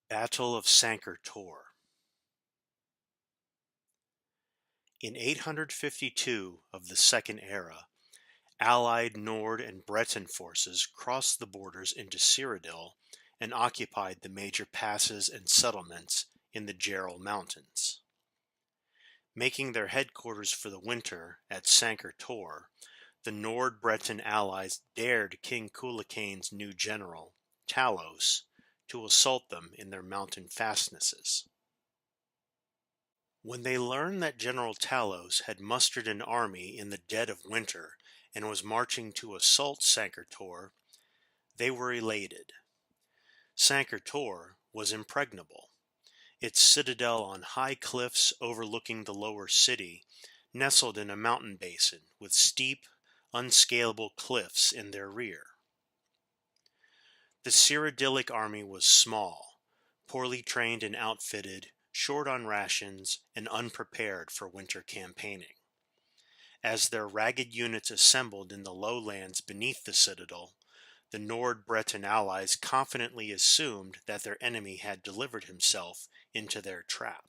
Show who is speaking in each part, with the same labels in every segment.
Speaker 1: Battle of Sancre. In 852 of the Second Era, allied Nord and Breton forces crossed the borders into Cyrodiil and occupied the major passes and settlements in the Jarl Mountains. Making their headquarters for the winter at Sancre, the Nord-Breton allies dared King Cuchulainn's new general, Talos, to assault them in their mountain fastnesses. When they learned that General Talos had mustered an army in the dead of winter and was marching to assault Sancre, they were elated. Sancre was impregnable, its citadel on high cliffs overlooking the lower city, nestled in a mountain basin with steep, unscalable cliffs in their rear. The Cyrodiilic army was small, poorly trained and outfitted, short on rations, and unprepared for winter campaigning. As their ragged units assembled in the lowlands beneath the citadel, the Nord-Breton allies confidently assumed that their enemy had delivered himself into their trap.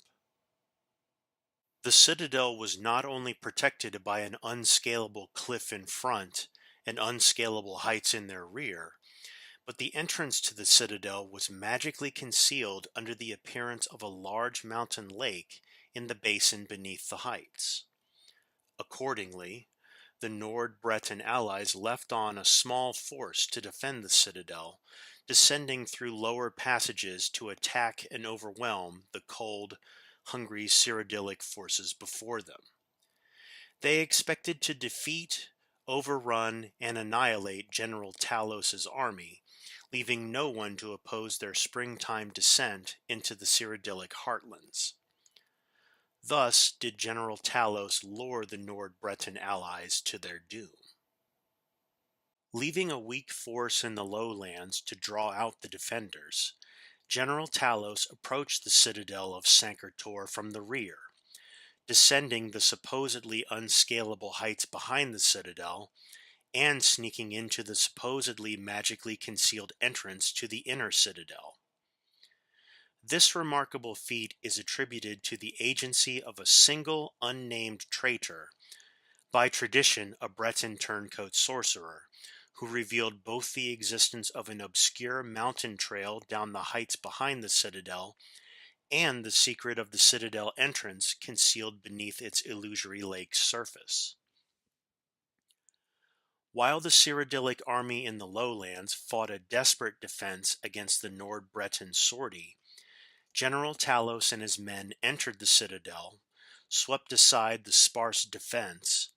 Speaker 1: The citadel was not only protected by an unscalable cliff in front and unscalable heights in their rear, but the entrance to the citadel was magically concealed under the appearance of a large mountain lake in the basin beneath the heights. Accordingly, the Nord-Breton allies left on a small force to defend the citadel, descending through lower passages to attack and overwhelm the cold, hungry Cyrodiilic forces before them. They expected to defeat, overrun, and annihilate General Talos's army, leaving no one to oppose their springtime descent into the Cyrodiilic heartlands. Thus did General Talos lure the Nord-Breton allies to their doom. Leaving a weak force in the lowlands to draw out the defenders, General Talos approached the citadel of Sancre from the rear, descending the supposedly unscalable heights behind the citadel and sneaking into the supposedly magically concealed entrance to the inner citadel. This remarkable feat is attributed to the agency of a single unnamed traitor, by tradition a Breton turncoat sorcerer, who revealed both the existence of an obscure mountain trail down the heights behind the citadel and the secret of the citadel entrance concealed beneath its illusory lake surface. While the Cyrodiilic army in the lowlands fought a desperate defense against the Nord-Breton sortie, General Talos and his men entered the citadel, swept aside the sparse defense,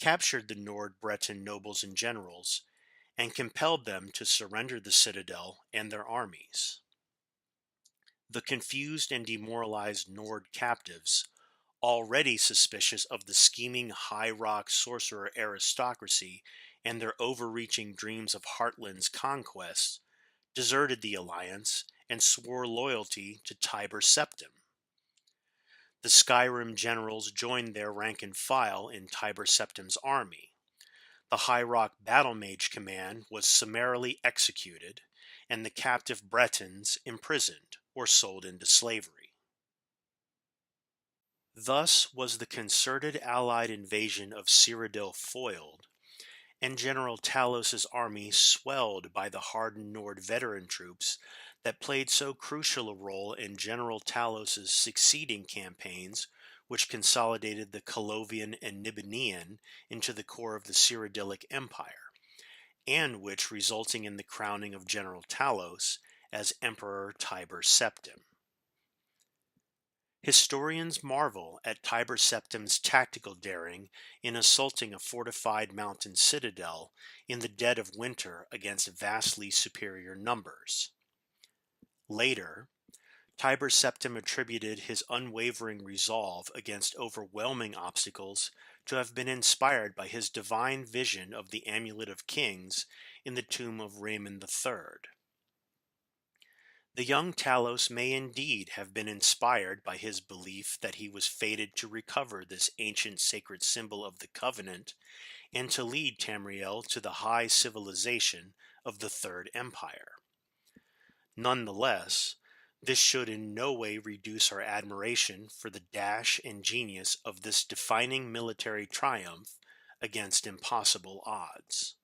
Speaker 1: captured the Nord-Breton nobles and generals, and compelled them to surrender the citadel and their armies. The confused and demoralized Nord captives, already suspicious of the scheming high rock sorcerer aristocracy and their overreaching dreams of Heartland's conquest, deserted the alliance and swore loyalty to Tiber Septim. The Skyrim generals joined their rank and file in Tiber Septim's army. The High Rock Battle Mage command was summarily executed, and the captive Bretons imprisoned or sold into slavery. Thus was the concerted Allied invasion of Cyrodiil foiled, and General Talos's army swelled by the hardened Nord veteran troops that played so crucial a role in General Talos's succeeding campaigns, which consolidated the Colovian and Nibelungian into the core of the Cyrodiilic Empire, and which resulting in the crowning of General Talos as Emperor Tiber Septim. Historians marvel at Tiber Septim's tactical daring in assaulting a fortified mountain citadel in the dead of winter against vastly superior numbers. Later, Tiber Septim attributed his unwavering resolve against overwhelming obstacles to have been inspired by his divine vision of the Amulet of Kings in the tomb of Raymond III. The young Talos may indeed have been inspired by his belief that he was fated to recover this ancient sacred symbol of the Covenant and to lead Tamriel to the high civilization of the Third Empire. Nonetheless, This should in no way reduce our admiration for the dash and genius of this defining military triumph against impossible odds.